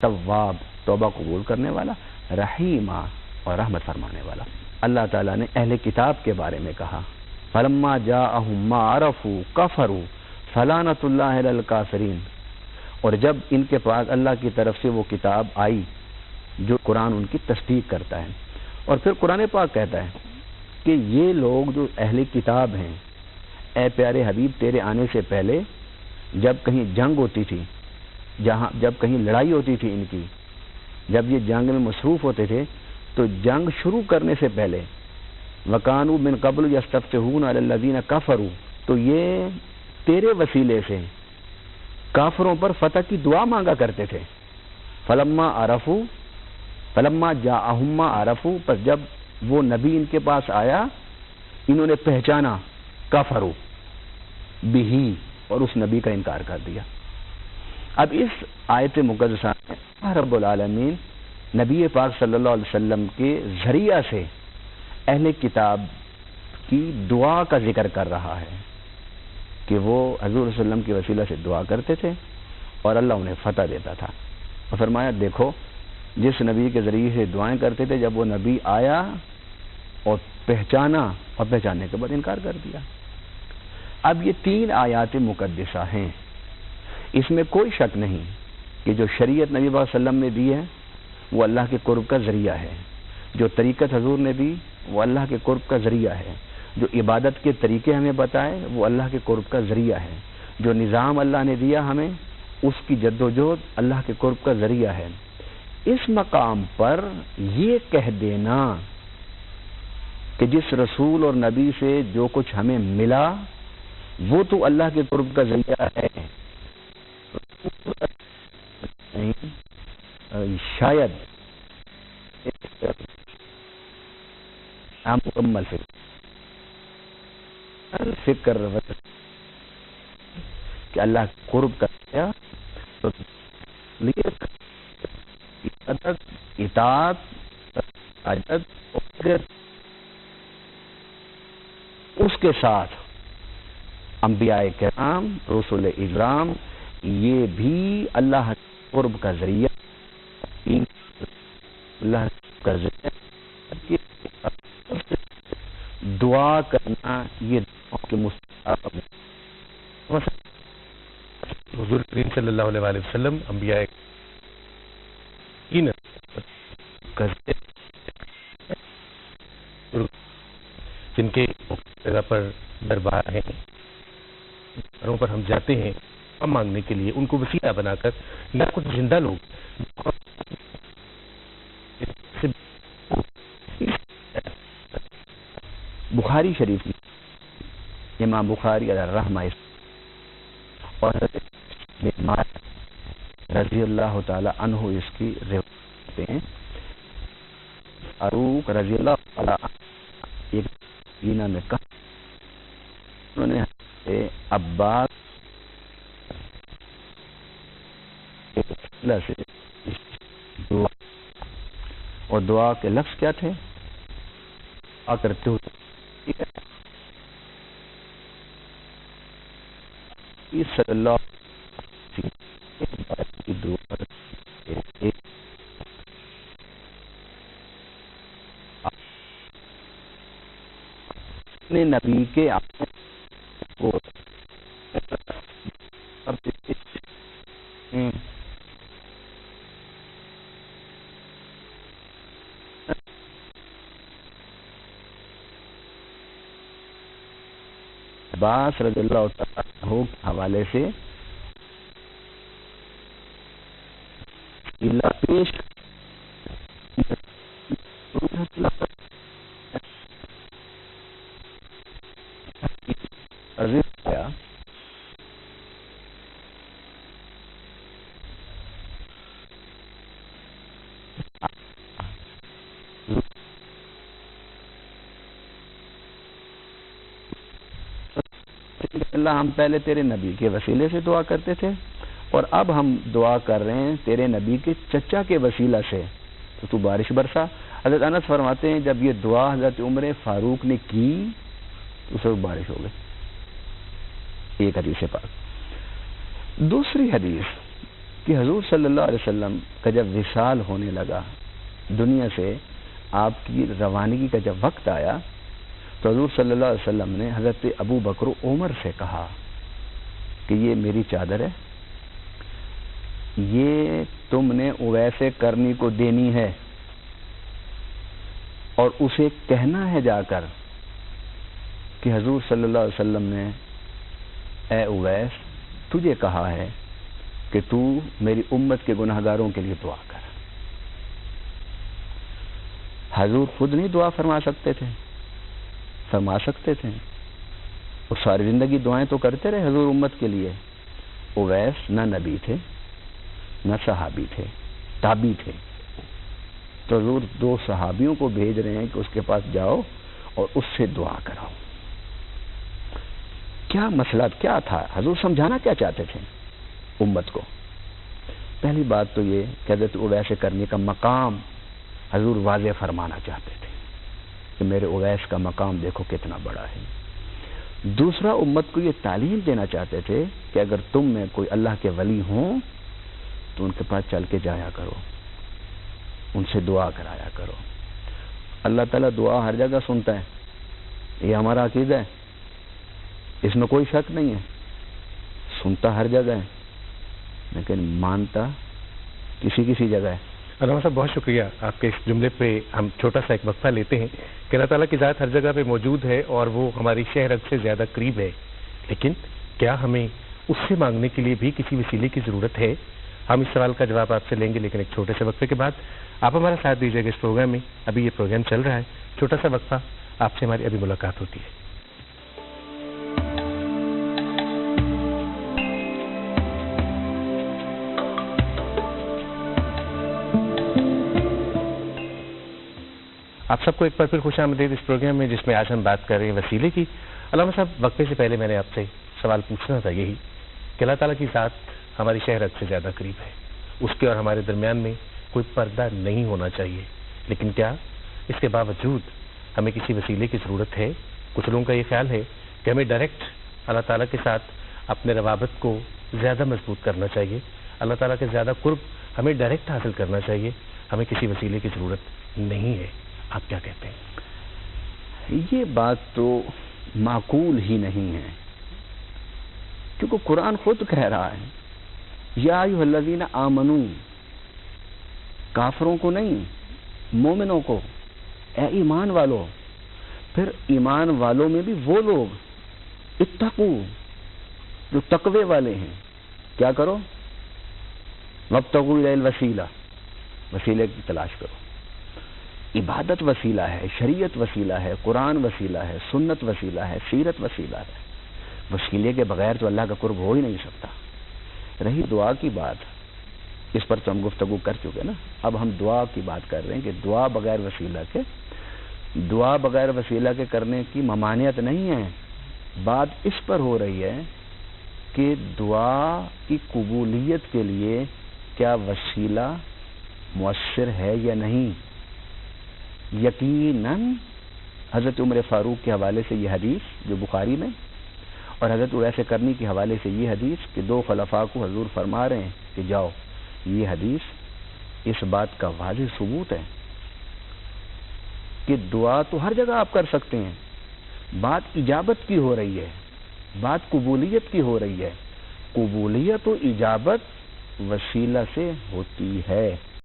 تواب توبہ قبول کرنے والا، رحیمہ اور رحمت فرمانے والا۔ اللہ تعالیٰ نے اہل کتاب کے بارے میں کہا فلما جاءہم ما عرفوا کفروا فلعنۃ اللہ علی الکافرین، اور جب ان کے پاس اللہ کی طرف سے وہ کتاب آئی جو قرآن ان کی تصدیق کرتا ہے، اور پھر قرآن پاک کہتا ہے کہ یہ لوگ جو اہل کتاب ہیں، اے پیارے حبیب تیرے آنے سے پہلے جب کہیں جنگ ہوتی تھی، جب کہیں لڑائی ہوتی تھی ان کی، جب یہ جنگ میں مصروف ہوتے تھے تو جنگ شروع کرنے سے پہلے وَكَانُوا مِن قَبْلُ يَسْتَفْتِحُونَ عَلَى الَّذِينَ كَفَرُوا، تو یہ تیرے وسیلے سے کافروں پر فتح کی دعا مانگا کرتے تھے۔ فلما جاءہم ما عرفوا، پس جب وہ نبی ان کے پاس آیا انہوں نے پہچانا، کفروا بہ، اور اس نبی کا انکار کر دیا۔ اب اس آیت مقدسہ میں رب العالمین نبی پاک صلی اللہ علیہ وسلم کے ذریعہ سے اہل کتاب کی دعا کا ذکر کر رہا ہے کہ وہ حضور صلی اللہ علیہ وسلم کے وسیلہ سے دعا کرتے تھے اور اللہ انہیں فتح دیتا تھا، اور فرمایا دیکھو جس نبی کے ذریعے سے دعائیں کرتے تھے، جب وہ نبی آیا اور پہچانا، اور پہچاننے کے بعد انکار کر دیا۔ اب یہ 3 آیات مقدسہ ہیں، اس میں کوئی شک نہیں کہ جو شریعت نبی پاک صلی اللہ علیہ وسلم نے دی ہے وہ اللہ کے قرب کا ذریعہ ہے، جو طریقت حضور نے دی وہ اللہ کے قرب کا ذریعہ ہے، جو عبادت کے طریقے ہمیں بتائے وہ اللہ کے قرب کا ذریعہ ہے، جو نظام اللہ نے دیا ہمیں اس کی جد و جہد اللہ کے قرب کا ذریعہ ہے۔ اس مقام پر یہ کہہ دینا کہ جس رسول اور نبی سے جو کچھ ہمیں ملا وہ تو اللہ کے قرب کا ذریعہ ہے، شاید مکمل فکر کہ اللہ قرب کا ذریعہ تو اطاعت اس کے ساتھ انبیاء کرام رسول اکرام یہ بھی اللہ قرب کا ذریعہ، اللہ کا ذریعہ دعا کرنا، یہ حضور کریم صلی اللہ علیہ وآلہ وسلم انبیاء جن کے جگہ پر دربار ہیں، درباروں پر ہم جاتے ہیں ہم مانگنے کے لیے، ان کو وسیلہ بنا کر یا کچھ زندہ لوگ بخاری شریف کی امام بخاری علیہ الرحمہ اور رضی اللہ تعالی عنہ اس کی روایت ہیں، فاروق رضی اللہ تعالی ایک مدینہ میں کہا انہوں نے عباس سے دعا، اور دعا کے لفظ کیا تھے؟ دعا کرتے ہوئے صلی اللہ اپنے نبی کے عباس رضی اللہ تعالیٰ عنہ کے حوالے سے پیش اللہ ہم پہلے تیرے نبی کے وسیلے سے دعا کرتے تھے اور اب ہم دعا کر رہے ہیں تیرے نبی کے چچا کے وسیلہ سے، تو بارش برسا۔ حضرت انس فرماتے ہیں جب یہ دعا حضرت عمر فاروق نے کی تو اس وقت بارش ہو گئی۔ ایک حدیث پاک۔ دوسری حدیث کہ حضور صلی اللہ علیہ وسلم کا جب وصال ہونے لگا دنیا سے، آپ کی روانگی کا جب وقت آیا تو حضور صلی اللہ علیہ وسلم نے حضرت ابو بکر و عمر سے کہا کہ یہ میری چادر ہے، یہ تم نے اویس کرنی کو دینی ہے، اور اسے کہنا ہے جا کر کہ حضور صلی اللہ علیہ وسلم نے اے اویس تجھے کہا ہے کہ تو میری امت کے گناہگاروں کے لیے دعا کر۔ حضور خود نہیں دعا فرما سکتے تھے؟ فرما سکتے تھے، وہ ساری زندگی دعائیں تو کرتے رہے حضور امت کے لیے۔ اویس نہ نبی تھے نہ صحابی تھے، تابعی تھے، تو حضور دو صحابیوں کو بھیج رہے ہیں کہ اس کے پاس جاؤ اور اس سے دعا کراؤ۔ کیا مسئلہ کیا تھا؟ حضور سمجھانا کیا چاہتے تھے امت کو؟ پہلی بات تو یہ کہ حضرت اویس کرنی کا مقام حضور واضح فرمانا چاہتے تھے کہ میرے اویس کا مقام دیکھو کتنا بڑا ہے۔ دوسرا، امت کو یہ تعلیم دینا چاہتے تھے کہ اگر تم میں کوئی اللہ کے ولی ہوں تو ان کے پاس چل کے جایا کرو، ان سے دعا کرایا کرو۔ اللہ تعالیٰ دعا ہر جگہ سنتا ہے، یہ ہمارا عقیدہ ہے، اس میں کوئی شک نہیں ہے، سنتا ہر جگہ ہے لیکن مانتا کسی جگہ ہے۔ علامہ صاحب بہت شکریہ، آپ کے اس جملے پہ ہم چھوٹا سا ایک وقفہ لیتے ہیں کہ اللہ تعالیٰ کی ذات ہر جگہ پہ موجود ہے اور وہ ہماری شہ رگ سے زیادہ قریب ہے، لیکن کیا ہمیں اس سے مانگنے کے لیے بھی کسی وسیلے کی ضرورت ہے؟ ہم اس سوال کا جواب آپ سے لیں گے، لیکن ایک چھوٹے سے وقفے کے بعد آپ ہمارا ساتھ دیجیے گا اس پروگرام میں۔ ابھی یہ پروگرام چل رہا ہے، چھوٹا سا وقفہ، آپ سے ہماری ابھی ملاقات ہوتی ہے۔ آپ سب کو ایک بار پھر خوش آمدید اس پروگرام میں، جس میں آج ہم بات کر رہے ہیں وسیلے کی۔ علامہ صاحب، وقفے سے پہلے میں نے آپ سے سوال پوچھنا تھا یہی کہ اللہ تعالیٰ کی ذات ہماری شہ رگ سے زیادہ قریب ہے، اس کے اور ہمارے درمیان میں کوئی پردہ نہیں ہونا چاہیے، لیکن کیا اس کے باوجود ہمیں کسی وسیلے کی ضرورت ہے؟ کچھ لوگوں کا یہ خیال ہے کہ ہمیں ڈائریکٹ اللہ تعالیٰ کے ساتھ اپنے روابط کو زیادہ مضبوط کرنا چاہیے، اللہ تعالیٰ کے زیادہ قرب ہمیں ڈائریکٹ حاصل کرنا چاہیے، ہمیں کسی وسیلے کی ضرورت نہیں ہے۔ آپ کیا کہتے ہیں؟ یہ بات تو معقول ہی نہیں ہے، کیونکہ قرآن خود کہہ رہا ہے یا ایھا الذین آمنو، کافروں کو نہیں، مومنوں کو، اے ایمان والو۔ پھر ایمان والوں میں بھی وہ لوگ اتقو جو تقوی والے ہیں، کیا کرو؟ وابتغوا الی الوسیلہ، وسیلے کی تلاش کرو۔ عبادت وسیلہ ہے، شریعت وسیلہ ہے، قرآن وسیلہ ہے، سنت وسیلہ ہے، سیرت وسیلہ ہے۔ وسیلے کے بغیر تو اللہ کا قرب ہو ہی نہیں سکتا۔ رہی دعا کی بات، اس پر تو ہم گفتگو کر چکے نا، اب ہم دعا کی بات کر رہے ہیں کہ دعا بغیر وسیلہ کے کرنے کی ممانعت نہیں ہے۔ بات اس پر ہو رہی ہے کہ دعا کی قبولیت کے لیے کیا وسیلہ مؤثر ہے یا نہیں۔ یقیناً حضرت عمر فاروق کے حوالے سے یہ حدیث جو بخاری میں، اور حضرت اویس کرنی کے حوالے سے یہ حدیث کہ دو خلفاء کو حضور فرما رہے ہیں کہ جاؤ، یہ حدیث اس بات کا واضح ثبوت ہے کہ دعا تو ہر جگہ آپ کر سکتے ہیں، بات اجابت کی ہو رہی ہے، بات قبولیت کی ہو رہی ہے۔ قبولیت و اجابت وسیلہ سے ہوتی ہے۔